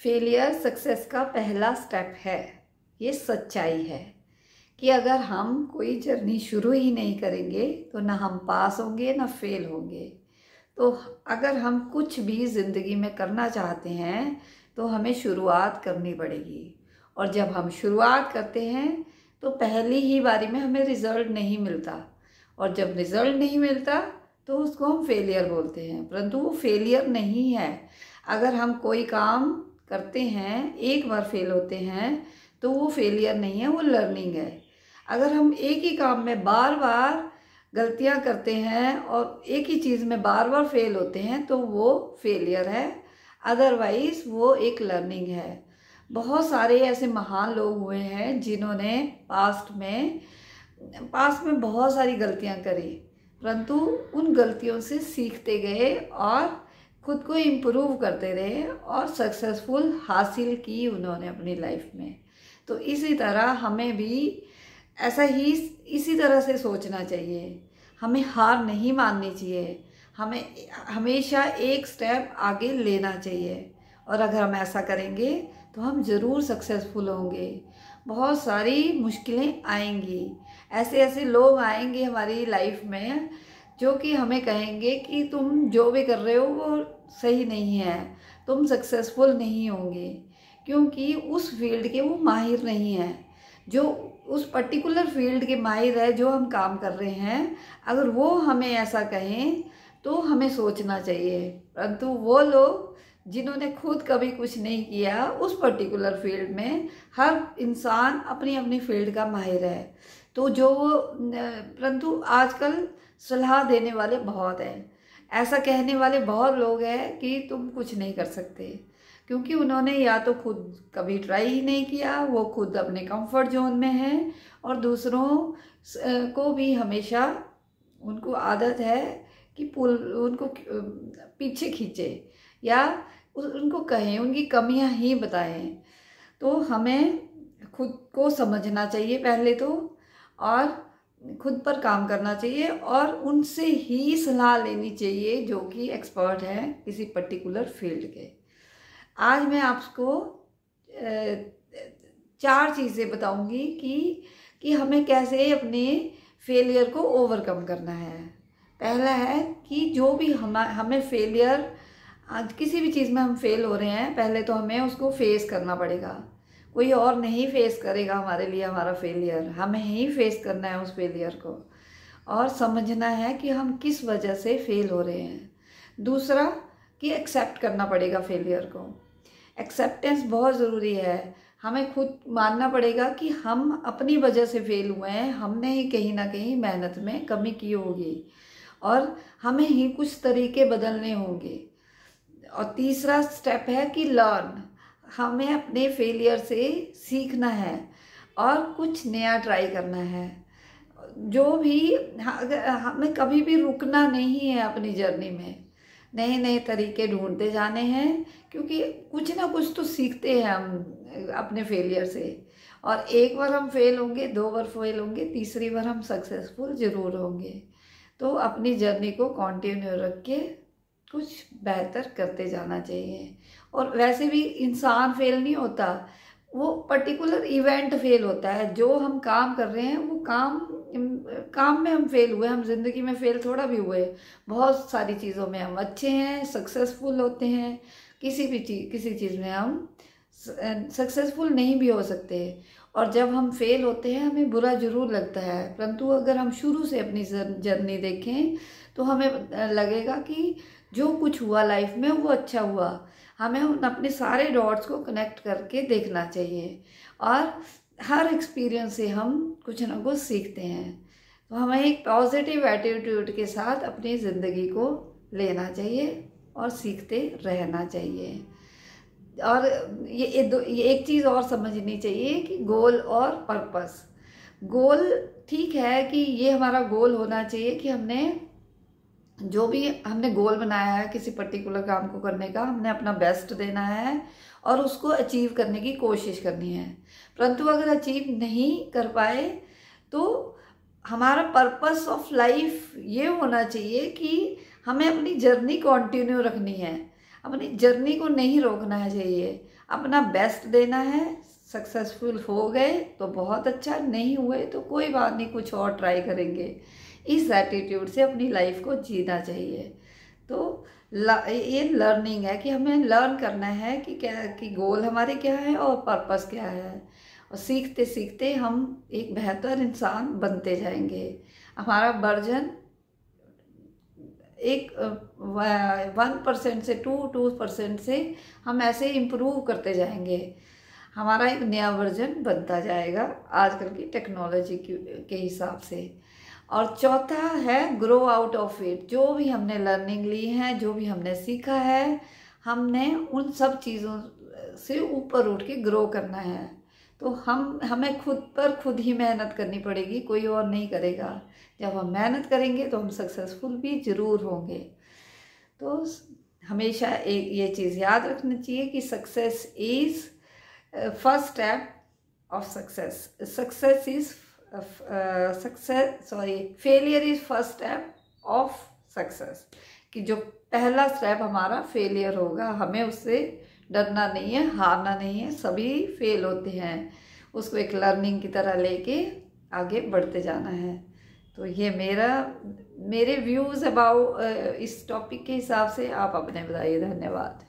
Failure success का पहला step है। ये सच्चाई है कि अगर हम कोई जर्नी शुरू ही नहीं करेंगे तो ना हम पास होंगे ना फेल होंगे। तो अगर हम कुछ भी ज़िंदगी में करना चाहते हैं तो हमें शुरुआत करनी पड़ेगी। और जब हम शुरुआत करते हैं तो पहली ही बारी में हमें रिज़ल्ट नहीं मिलता, और जब रिज़ल्ट नहीं मिलता तो उसको हम फेलियर बोलते हैं, परंतु वो फेलियर नहीं है। अगर हम कोई काम करते हैं, एक बार फेल होते हैं तो वो फेलियर नहीं है, वो लर्निंग है। अगर हम एक ही काम में बार बार गलतियां करते हैं और एक ही चीज़ में बार बार फेल होते हैं तो वो फेलियर है, अदरवाइज वो एक लर्निंग है। बहुत सारे ऐसे महान लोग हुए हैं जिन्होंने पास्ट में बहुत सारी गलतियां करी, परंतु उन गलतियों से सीखते गए और खुद को इम्प्रूव करते रहे और सक्सेसफुल हासिल की उन्होंने अपनी लाइफ में। तो इसी तरह हमें भी इसी तरह से सोचना चाहिए। हमें हार नहीं माननी चाहिए, हमें हमेशा एक स्टेप आगे लेना चाहिए, और अगर हम ऐसा करेंगे तो हम ज़रूर सक्सेसफुल होंगे। बहुत सारी मुश्किलें आएंगी, ऐसे ऐसे लोग आएंगे हमारी लाइफ में जो कि हमें कहेंगे कि तुम जो भी कर रहे हो वो सही नहीं है, तुम सक्सेसफुल नहीं होंगे, क्योंकि उस फील्ड के वो माहिर नहीं हैं। जो उस पर्टिकुलर फील्ड के माहिर है जो हम काम कर रहे हैं, अगर वो हमें ऐसा कहें तो हमें सोचना चाहिए। परंतु वो लोग जिन्होंने खुद कभी कुछ नहीं किया उस पर्टिकुलर फील्ड में, हर इंसान अपनी अपनी फील्ड का माहिर है, तो परंतु आजकल सलाह देने वाले बहुत हैं, ऐसा कहने वाले बहुत लोग हैं कि तुम कुछ नहीं कर सकते, क्योंकि उन्होंने या तो खुद कभी ट्राई ही नहीं किया, वो खुद अपने कंफर्ट जोन में हैं, और दूसरों को भी हमेशा उनको आदत है कि उनको पीछे खींचे या उनको कहें, उनकी कमियां ही बताएं। तो हमें खुद को समझना चाहिए पहले तो, और खुद पर काम करना चाहिए, और उनसे ही सलाह लेनी चाहिए जो कि एक्सपर्ट हैं किसी पर्टिकुलर फील्ड के। आज मैं आपको 4 चीज़ें बताऊंगी कि हमें कैसे अपने फेलियर को ओवरकम करना है। पहला है कि जो भी हमें फेलियर, किसी भी चीज़ में हम फेल हो रहे हैं, पहले तो हमें उसको फेस करना पड़ेगा। कोई और नहीं फेस करेगा हमारे लिए हमारा फेलियर, हमें ही फेस करना है उस फेलियर को, और समझना है कि हम किस वजह से फेल हो रहे हैं। दूसरा कि एक्सेप्ट करना पड़ेगा फेलियर को। एक्सेप्टेंस बहुत ज़रूरी है। हमें खुद मानना पड़ेगा कि हम अपनी वजह से फेल हुए हैं, हमने ही कहीं ना कहीं मेहनत में कमी की होगी, और हमें ही कुछ तरीके बदलने होंगे। और तीसरा स्टेप है कि लर्न, हमें अपने फेलियर से सीखना है और कुछ नया ट्राई करना है। जो भी हमें कभी भी रुकना नहीं है अपनी जर्नी में, नए नए तरीके ढूंढते जाने हैं, क्योंकि कुछ ना कुछ तो सीखते हैं हम अपने फेलियर से। और एक बार हम फेल होंगे, 2 बार फेल होंगे, तीसरी बार हम सक्सेसफुल ज़रूर होंगे। तो अपनी जर्नी को कंटिन्यू रख के कुछ बेहतर करते जाना चाहिए। और वैसे भी इंसान फेल नहीं होता, वो पर्टिकुलर इवेंट फेल होता है। जो हम काम कर रहे हैं वो काम में हम फेल हुए, हम जिंदगी में फेल थोड़ा भी हुए। बहुत सारी चीज़ों में हम अच्छे हैं, सक्सेसफुल होते हैं, किसी चीज़ में हम सक्सेसफुल नहीं भी हो सकते। और जब हम फेल होते हैं हमें बुरा जरूर लगता है, परंतु अगर हम शुरू से अपनी जर्नी देखें तो हमें लगेगा कि जो कुछ हुआ लाइफ में वो अच्छा हुआ। हमें अपने सारे डॉट्स को कनेक्ट करके देखना चाहिए, और हर एक्सपीरियंस से हम कुछ ना कुछ सीखते हैं। तो हमें एक पॉजिटिव एटीट्यूड के साथ अपनी ज़िंदगी को लेना चाहिए और सीखते रहना चाहिए। और ये एक चीज़ और समझनी चाहिए कि गोल और पर्पस। गोल ठीक है कि ये हमारा गोल होना चाहिए कि जो भी हमने गोल बनाया है किसी पर्टिकुलर काम को करने का, हमने अपना बेस्ट देना है और उसको अचीव करने की कोशिश करनी है। परंतु अगर अचीव नहीं कर पाए तो हमारा पर्पस ऑफ लाइफ ये होना चाहिए कि हमें अपनी जर्नी कंटिन्यू रखनी है, अपनी जर्नी को नहीं रोकना चाहिए। अपना बेस्ट देना है। सक्सेसफुल हो गए तो बहुत अच्छा, नहीं हुए तो कोई बात नहीं, कुछ और ट्राई करेंगे। इस एटीट्यूड से अपनी लाइफ को जीना चाहिए। तो ये लर्निंग है कि हमें लर्न करना है कि क्या, कि गोल हमारे क्या है और पर्पस क्या है, और सीखते सीखते हम एक बेहतर इंसान बनते जाएंगे। हमारा वर्जन एक 1% से 2% से हम ऐसे इम्प्रूव करते जाएंगे, हमारा एक नया वर्जन बनता जाएगा आजकल की टेक्नोलॉजी के हिसाब से। और चौथा है ग्रो आउट ऑफ इट। जो भी हमने लर्निंग ली है, जो भी हमने सीखा है, हमने उन सब चीज़ों से ऊपर उठ के ग्रो करना है। तो हमें खुद पर खुद ही मेहनत करनी पड़ेगी, कोई और नहीं करेगा। जब हम मेहनत करेंगे तो हम सक्सेसफुल भी ज़रूर होंगे। तो हमेशा एक ये चीज़ याद रखनी चाहिए कि success is first step of success. Failure is first step of success. कि जो पहला स्टेप हमारा फेलियर होगा, हमें उससे डरना नहीं है, हारना नहीं है। सभी फेल होते हैं, उसको एक लर्निंग की तरह लेके आगे बढ़ते जाना है। तो ये मेरे व्यूज़ अबाउट इस टॉपिक के हिसाब से आप अपने बताइए। धन्यवाद।